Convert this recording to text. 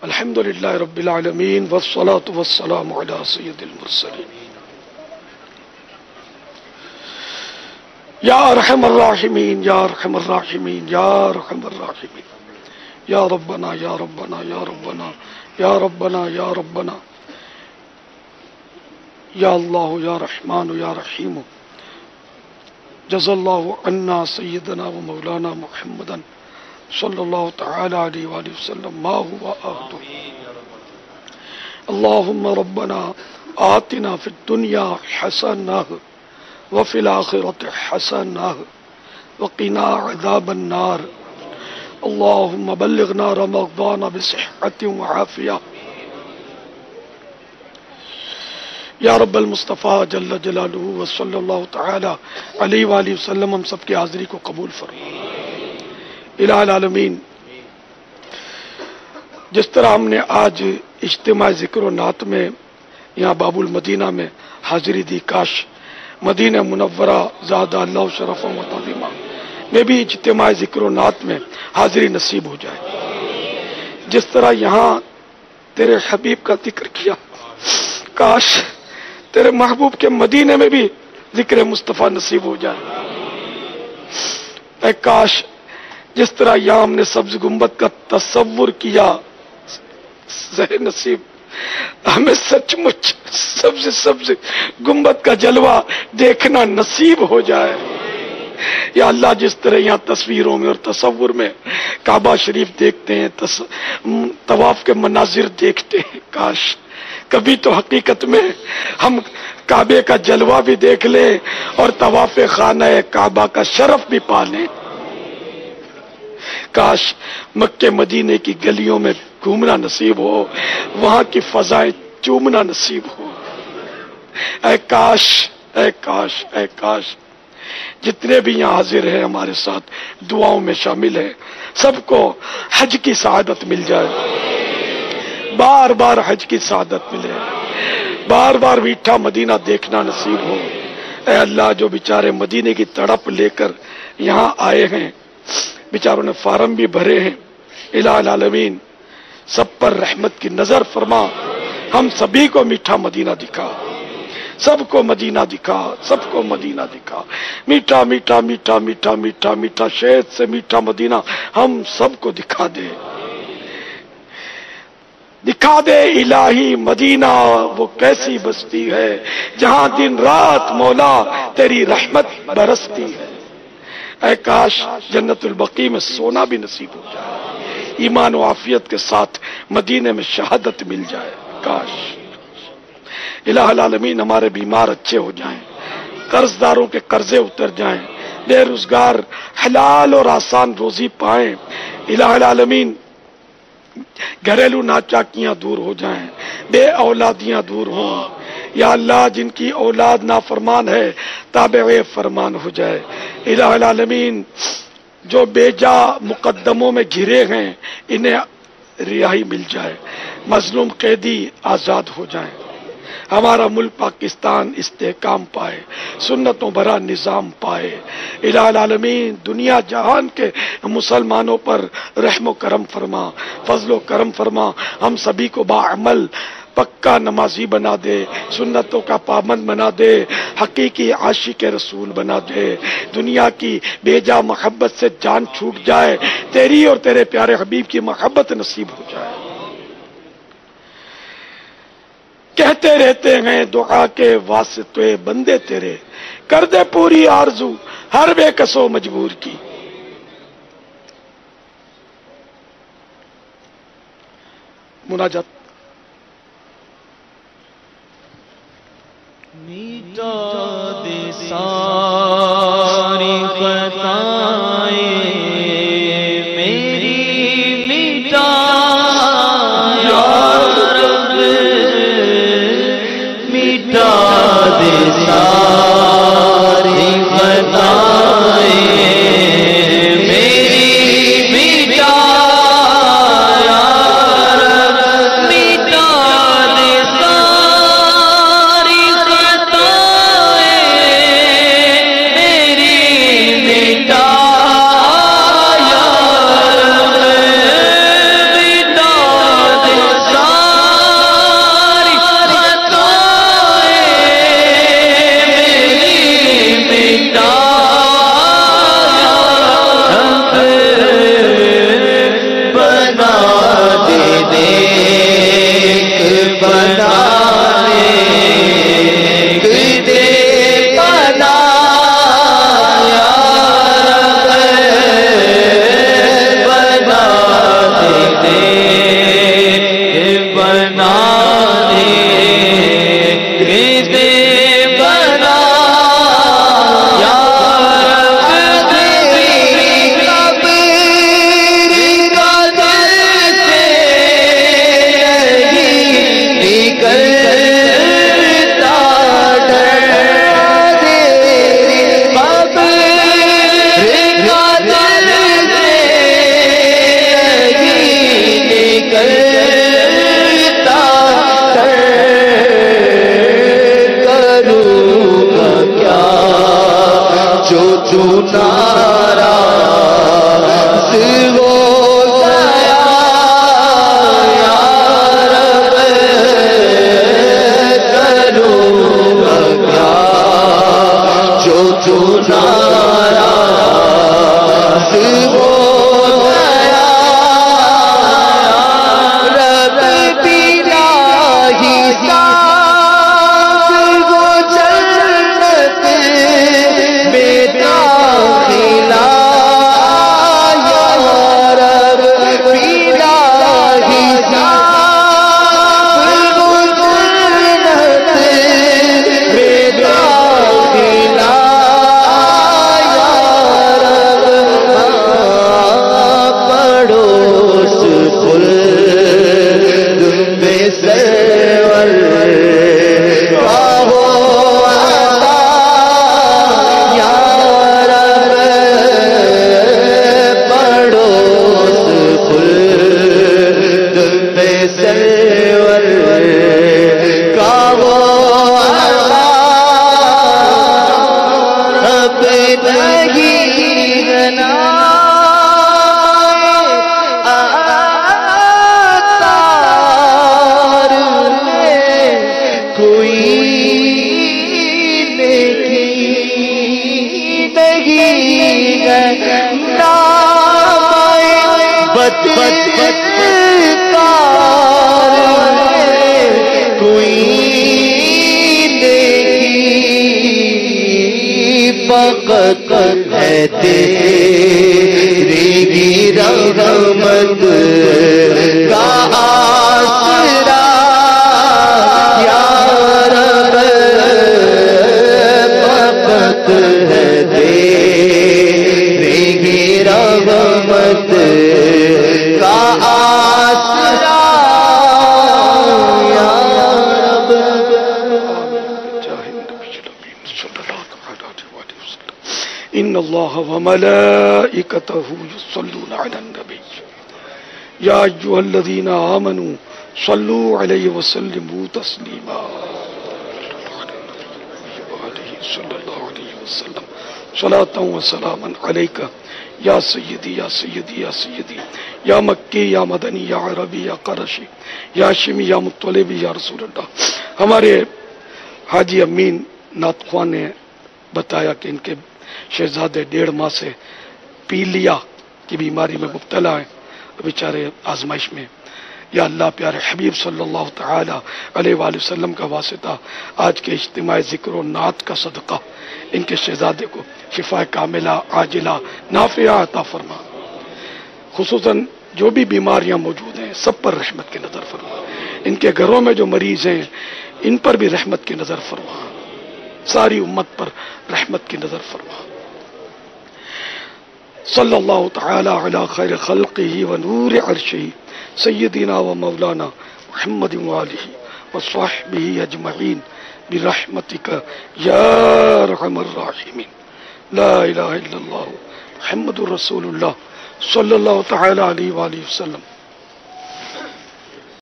الحمدللہ رب العالمین والصلاة والسلام علی سید المرسلین یا ارحم الراحمین یا ارحم الراحمین یا ارحم الراحمین یا ربنا یا ربنا یا ربنا یا ربنا یا ربنا یا اللہ یا رحمان یا رحیم جزا اللہ عنا سیدنا و مولانا محمدا صلی اللہ تعالی علیہ وآلہ وسلم ما هو آہدہ اللہم ربنا آتنا فی الدنیا حسنہ وفی الآخرۃ حسنہ وقنا عذاب النار اللہم بلغنا رمضان بصحت وعافیہ یا رب المصطفیٰ جل جلالہ وصلی اللہ تعالی علیہ وآلہ وسلم ہم سب کی حاضری کو قبول فرما الہ العالمین۔ جس طرح ہم نے آج اجتماع ذکر و نعت میں یہاں باب المدینہ میں حاضری دی، کاش مدینہ منورہ زادہ اللہ شرف و تعظیمہ میں بھی اجتماع ذکر و نعت میں حاضری نصیب ہو جائے۔ جس طرح یہاں تیرے حبیب کا ذکر کیا، کاش تیرے محبوب کے مدینے میں بھی ذکر مصطفیٰ نصیب ہو جائے۔ اے کاش جس طرح یہاں ہم نے سبز گنبد کا تصور کیا، ذہن نصیب ہمیں سچ مچ سبز گنبد کا جلوہ دیکھنا نصیب ہو جائے۔ یا اللہ جس طرح یہاں تصویروں میں اور تصور میں کعبہ شریف دیکھتے ہیں، طواف کے مناظر دیکھتے ہیں، کاش کبھی تو حقیقت میں ہم کعبے کا جلوہ بھی دیکھ لیں اور طواف خانہ کعبہ کا شرف بھی پا لیں۔ کاش مکے مدینے کی گلیوں میں گھومنا نصیب ہو، وہاں کی فضائیں چومنا نصیب ہو۔ اے کاش اے کاش اے کاش جتنے بھی یہاں حاضر ہیں ہمارے ساتھ دعاؤں میں شامل ہیں، سب کو حج کی سعادت مل جائے، بار بار حج کی سعادت ملے، بار بار میٹھا مدینہ دیکھنا نصیب ہو۔ اے اللہ جو بیچارے مدینے کی تڑپ لے کر یہاں آئے ہیں، بیچاروں نے فارم بھی بھرے ہیں، الہ العالمین سب پر رحمت کی نظر فرما، ہم سبھی کو میٹھا مدینہ دکھا، سب کو مدینہ دکھا، سب کو مدینہ دکھا، میٹھا میٹھا میٹھا میٹھا میٹھا میٹھا شہد سے میٹھا مدینہ ہم سب کو دکھا دے، دکھا دے الہی مدینہ وہ کیسی بستی ہے جہاں دن رات مولا تیری رحمت برستی ہے۔ اے کاش جنت البقیع میں سونا بھی نصیب ہو جائے، ایمان و عافیت کے ساتھ مدینے میں شہادت مل جائے، کاش الہ العالمین ہمارے بیمار اچھے ہو جائیں، قرض داروں کے قرضے اتر جائیں، بے روزگار حلال اور آسان روزی پائیں، الہ العالمین گھریلو ناچاکیاں دور ہو جائیں، بے اولادیاں دور ہوں، یا اللہ جن کی اولاد نافرمان ہے تابع فرمان ہو جائے، الہ العالمین جو بے جا مقدموں میں گھرے ہیں انہیں رہائی مل جائے، مظلوم قیدی آزاد ہو جائیں، ہمارا ملک پاکستان استحکام پائے، سنتوں بھرا نظام پائے، الہ العالمین دنیا جہان کے مسلمانوں پر رحم و کرم فرما، فضل و کرم فرما، ہم سبھی کو باعمل پکا نمازی بنا دے، سنتوں کا پابند بنا دے، حقیقی عاشق رسول بنا دے، دنیا کی بے جا محبت سے جان چھوٹ جائے، تیری اور تیرے پیارے حبیب کی محبت نصیب ہو جائے۔ کہتے رہتے ہیں دعا کے واسطے بندے تیرے، کر دے پوری آرزو ہر بے کس و مجبور کی۔ مناجات۔ میٹا دے ساری خطائیں میری، میٹا یا رب، میٹا دے ساری خطائیں میری، میٹا یا رب، میٹا دے ساری خطائیں نیک بنانے دے بنا یا رب بنا دے بنانے دے بنا یا رب تیری قبر کا دل سے نکلتا ڈر تیری قبر کا دل سے نکلتا ڈر کروں گا کیا جو تو ناراض ہو گیا یا رب کروں گا کیا جو تو ناراض ہو گیا رب بنا حساب وہ جنت میں داخلہ یا رب بنا حساب وہ جنت میں داخلہ یا رب پڑوس خلد میں سرور راہو عطا یا رب پڑوس خلد میں سرور راہو عطا رب نہیں بنا آتار میں کوئی نیکی نہیں ہے نامۂ بدکار میں کوئی نیکی فقط ہے تیری رحمت کا آسرا یا رب فقط ہے تیری رحمت کا آسرا یا رب إن الله وملائكته يصلون على النبي يا أيها الذين آمنوا صلوا عليه وسلموا تسليما صلى الله عليه وسلم صلاة وسلاما عليك يا سيدي يا سيدي يا سيدي يا مكي يا مدني يا عربي يا قرشي يا شمی يا مطلبي يا رسول اللہ. ہمارے حاجی امین ناتخوان نے بتایا کہ ان کے شہزادے 1.5 ماہ سے پیلیا کی بیماری میں مبتلا ہیں، بیچارے آزمائش میں. یا اللہ پیارے حبیب صلی اللہ تعالی علیہ وآلہ وسلم کا واسطہ آج کے اجتماع ذکر و نعت کا صدقہ ان کے شہزادے کو شفا کاملہ عاجلہ نافعہ عطا فرما. خصوصاً جو بھی بیماریاں موجود ہیں سب پر رحمت کی نظر فرما. ان کے گھروں میں جو مریض ہیں ان پر بھی رحمت کی نظر فرما. ساری امت پر رحمت کی نظر فرما. صلی اللہ تعالی علی خیر خلقہ و نور عرشہ سیدنا و مولانا محمد وآلہ وصحبہ اجمعین برحمتک یا ارحم الراحمین. لا الہ الا اللہ محمد رسول اللہ صلی اللہ تعالی علیہ وآلہ وسلم.